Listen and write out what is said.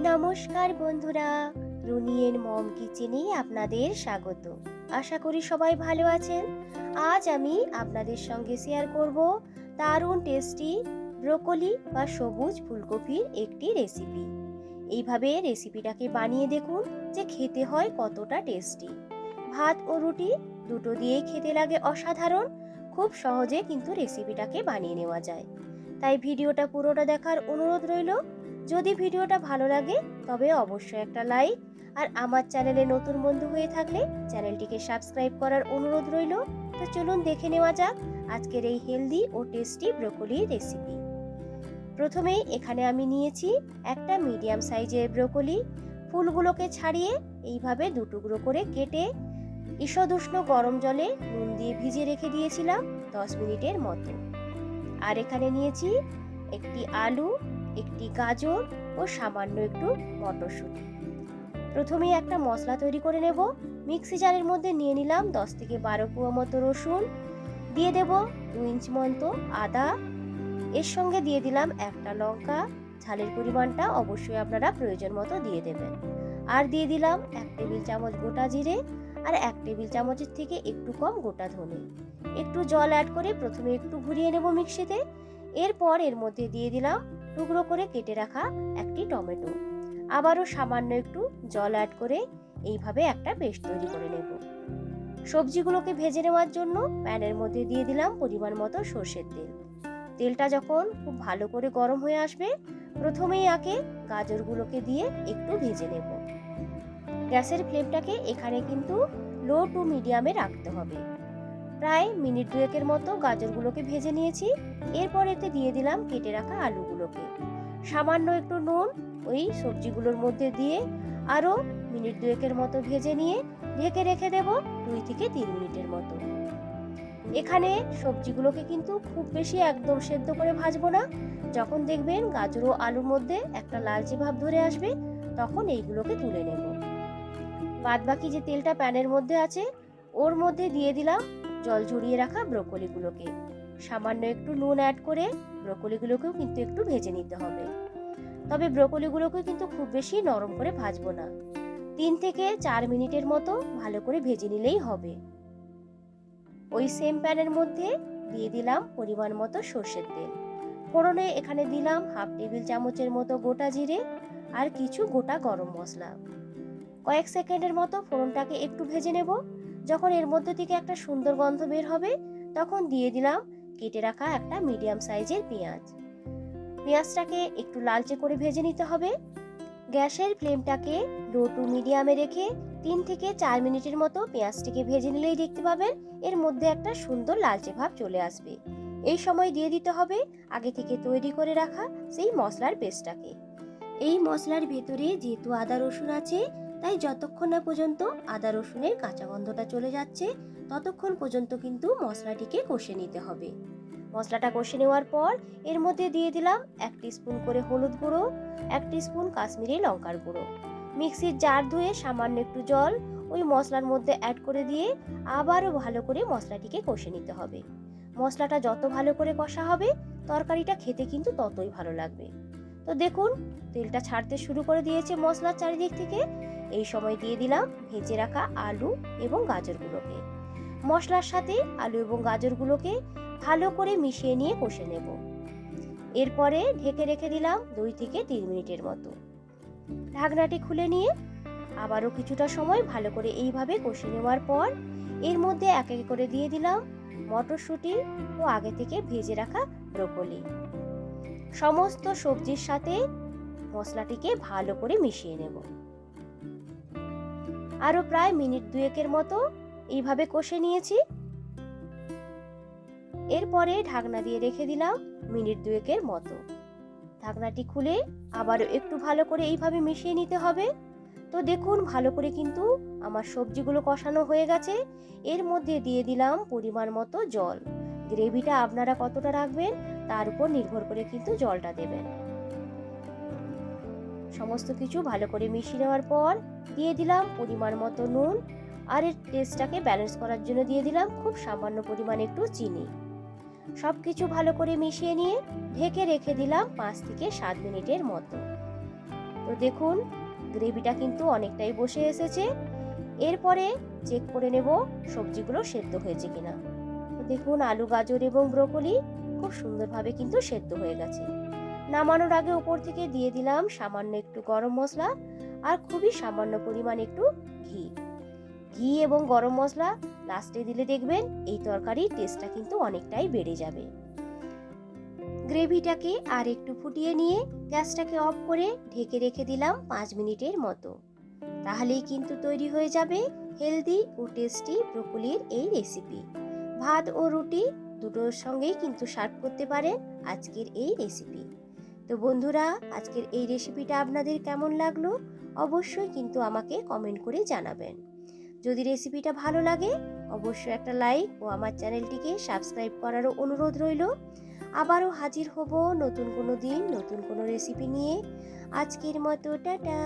নমস্কার বন্ধুরা, রুনিয়ের মম কিচেনে আপনাদের স্বাগত। আশা করি সবাই ভালো আছেন। আজ আমি আপনাদের সঙ্গে শেয়ার করব দারুণ টেস্টি ব্রোকলি বা সবুজ ফুলকপির একটি রেসিপি। এইভাবে রেসিপিটাকে বানিয়ে দেখুন যে খেতে হয় কতটা টেস্টি। ভাত ও রুটি দুটো দিয়েই খেতে লাগে অসাধারণ। খুব সহজে কিন্তু রেসিপিটাকে বানিয়ে নেওয়া যায়। তাই ভিডিওটা পুরোটা দেখার অনুরোধ রইল। যদি ভিডিওটা ভালো লাগে তবে অবশ্যই একটা লাইক, আর আমার চ্যানেলে নতুন বন্ধু হয়ে থাকলে চ্যানেলটিকে সাবস্ক্রাইব করার অনুরোধ রইল। তো চলুন দেখে নেওয়া যাক আজকের এই হেলদি ও টেস্টি ব্রোকলি রেসিপি। প্রথমেই এখানে আমি নিয়েছি একটা মিডিয়াম সাইজের ব্রোকলি। ফুলগুলোকে ছাড়িয়ে এইভাবে দুটুকরো করে কেটে ঈষদুষ্ণ গরম জলে নুন দিয়ে ভিজিয়ে রেখে দিয়েছিলাম 10 মিনিটের মতো। আর এখানে নিয়েছি একটি আলু, একটি গাজর ও সামান্য একটু মটরশুঁটি। প্রথমেই একটা মশলা তৈরি করে নেব। মিক্সি জারের মধ্যে নিয়ে নিলাম 10 থেকে 12 কোয়া মতো রসুন, দিয়ে দেব 2 ইঞ্চি মতো আদা, এর সঙ্গে দিয়ে দিলাম একটা লঙ্কা। ঝালের পরিমাণটা অবশ্যই আপনারা প্রয়োজন মতো দিয়ে দেবেন। আর দিয়ে দিলাম 1 টেবিল চামচ গোটা জিরে আর 1 টেবিল চামচের থেকে একটু কম গোটা ধনে। একটু জল অ্যাড করে প্রথমে একটু ঘুরিয়ে নেব মিক্সিতে। এরপর এর মধ্যে দিয়ে দিলাম টুকরো করে কেটে রাখা একটি টমেটো। আবারও সামান্য একটু জল অ্যাড করে এইভাবে একটা পেস্ট তৈরি করে নেব। সবজিগুলোকে ভেজে নেওয়ার জন্য প্যানের মধ্যে দিয়ে দিলাম পরিমাণ মতো সর্ষের তেল। তেলটা যখন খুব ভালো করে গরম হয়ে আসবে, প্রথমেই আগে গাজরগুলোকে দিয়ে একটু ভেজে নেব। গ্যাসের ফ্লেমটাকে এখানে কিন্তু লো টু মিডিয়ামে রাখতে হবে। প্রায় মিনিট দুয়েকের মতো গাজরগুলোকে ভেজে নিয়েছি। এরপর এতে দিয়ে দিলাম কেটে রাখা আলুগুলোকে। সামান্য একটু নুন ওই সবজিগুলোর মধ্যে দিয়ে আরও মিনিট দুয়েকের মতো ভেজে নিয়ে ঢেকে রেখে দেব 2 থেকে 3 মিনিটের মতো। এখানে সবজিগুলোকে কিন্তু খুব বেশি একদম সেদ্ধ করে ভাজবো না। যখন দেখবেন গাজর ও আলুর মধ্যে একটা লালচে ভাব ধরে আসবে, তখন এইগুলোকে তুলে নেব। বাদবাকি যে তেলটা প্যানের মধ্যে আছে ওর মধ্যে দিয়ে দিলাম জল ঝরিয়ে রাখা ব্রোকলিগুলোকে। সামান্য একটু নুন অ্যাড করে ব্রোকলিগুলোকেও কিন্তু একটু ভেজে নিতে হবে। তবে ব্রোকলিগুলোকে কিন্তু খুব বেশি নরম করে ভাজবো না। 3 থেকে 4 মিনিটের মতো ভালো করে ভেজে নিলেই হবে। ওই সেম প্যানের মধ্যে দিয়ে দিলাম পরিমাণ মতো সর্ষের তেল। ফোড়নে এখানে দিলাম 1/2 টেবিল চামচের মতো গোটা জিরে আর কিছু গোটা গরম মশলা। কয়েক সেকেন্ডের মতো ফোড়নটাকে একটু ভেজে নেব। যখন এর মধ্যে থেকে একটা সুন্দর গন্ধ বের হবে, তখন দিয়ে দিলাম কেটে রাখা একটা মিডিয়াম সাইজের পেঁয়াজ। পেঁয়াজটাকে একটু লালচে করে ভেজে নিতে হবে। গ্যাসের ফ্লেমটাকে লো টু মিডিয়ামে রেখে 3 থেকে 4 মিনিটের মতো পেঁয়াজটিকে ভেজে নিলেই দেখতে পাবেন এর মধ্যে একটা সুন্দর লালচে ভাব চলে আসবে। এই সময় দিয়ে দিতে হবে আগে থেকে তৈরি করে রাখা সেই মশলার পেস্টটাকে। এই মশলার ভেতরে যেহেতু আদা রসুন আছে, তাই যতক্ষণ না পর্যন্ত আদা রসুনের কাঁচা গন্ধটা চলে যাচ্ছে ততক্ষণ পর্যন্ত কিন্তু মশলাটিকে কষে নিতে হবে। মশলাটা কষে নেওয়ার পর এর মধ্যে দিয়ে দিলাম 1 টিস্পুন করে হলুদ গুঁড়ো, 1 টিস্পুন কাশ্মীরি লঙ্কার গুঁড়ো। মিক্সির জার ধুয়ে সামান্য একটু জল ওই মশলার মধ্যে অ্যাড করে দিয়ে আবারও ভালো করে মশলাটিকে কষে নিতে হবে। মশলাটা যত ভালো করে কষা হবে তরকারিটা খেতে কিন্তু ততই ভালো লাগবে। তো দেখুন তেলটা ছাড়তে শুরু করে দিয়েছে মশলার চারিদিক থেকে। এই সময় দিয়ে দিলাম ভেজে রাখা আলু এবং গাজরগুলোকে। মশলার সাথে আলু এবং গাজরগুলোকে ভালো করে মিশিয়ে নিয়ে কষে নেব। এরপরে ঢেকে রেখে দিলাম 2 থেকে 3 মিনিটের মতো। ঢাকনাটি খুলে নিয়ে আবারও কিছুটা সময় ভালো করে এইভাবে কষে নেওয়ার পর এর মধ্যে এক এক করে দিয়ে দিলাম মটরশুঁটি ও আগে থেকে ভেজে রাখা ব্রোকলি। সমস্ত সবজির সাথে মশলাটিকে ভালো করে মিশিয়ে নেব। আরও প্রায় মিনিট দুয়েকের মতো এইভাবে কষে নিয়েছি। এরপরে ঢাকনা দিয়ে রেখে দিলাম মিনিট দুয়েকের মতো। ঢাকনাটি খুলে আবারও একটু ভালো করে এইভাবে মিশিয়ে নিতে হবে। তো দেখুন ভালো করে কিন্তু আমার সবজিগুলো কষানো হয়ে গেছে। এর মধ্যে দিয়ে দিলাম পরিমাণ মতো জল। গ্রেভিটা আপনারা কতটা রাখবেন তার উপর নির্ভর করে কিন্তু জলটা দেবেন। সমস্ত কিছু ভালো করে মিশিয়ে নেওয়ার পর দিয়ে দিলাম পরিমাণ মতো নুন, আর এর টেস্টটাকে ব্যালেন্স করার জন্য দিয়ে দিলাম খুব সামান্য পরিমাণ একটু চিনি। সবকিছু ভালো করে মিশিয়ে নিয়ে ঢেকে রেখে দিলাম 5 থেকে 7 মিনিটের মতো। তো দেখুন গ্রেভিটা কিন্তু অনেকটাই বসে এসেছে। এরপরে চেক করে নেব সবজিগুলো সেদ্ধ হয়েছে কিনা। তো দেখুন আলু, গাজর এবং ব্রোকলি খুব সুন্দরভাবে কিন্তু সেদ্ধ হয়ে গেছে। নামানোর আগে উপর থেকে দিয়ে দিলাম সামান্য একটু গরম মশলা আর খুবই সামান্য পরিমাণ একটু ঘি। ঘি এবং গরম মশলা লাস্টে দিলে দেখবেন এই তরকারির টেস্টটা কিন্তু অনেকটাই বেড়ে যাবে। গ্রেভিটাকে আর একটু ফুটিয়ে নিয়ে গ্যাসটাকে অফ করে ঢেকে রেখে দিলাম 5 মিনিটের মতো। তাহলেই কিন্তু তৈরি হয়ে যাবে হেলদি ও টেস্টি ব্রোকলির এই রেসিপি। ভাত ও রুটি দুটোর সঙ্গেই কিন্তু সার্ভ করতে পারেন আজকের এই রেসিপি। তো বন্ধুরা, আজকের এই রেসিপিটা আপনাদের কেমন লাগলো অবশ্যই কিন্তু আমাকে কমেন্ট করে জানাবেন। যদি রেসিপিটা ভালো লাগে অবশ্যই একটা লাইক ও আমার চ্যানেলটিকে সাবস্ক্রাইব করারও অনুরোধ রইল। আবারও হাজির হব নতুন কোনো দিন নতুন কোনো রেসিপি নিয়ে। আজকের মতো টাটা।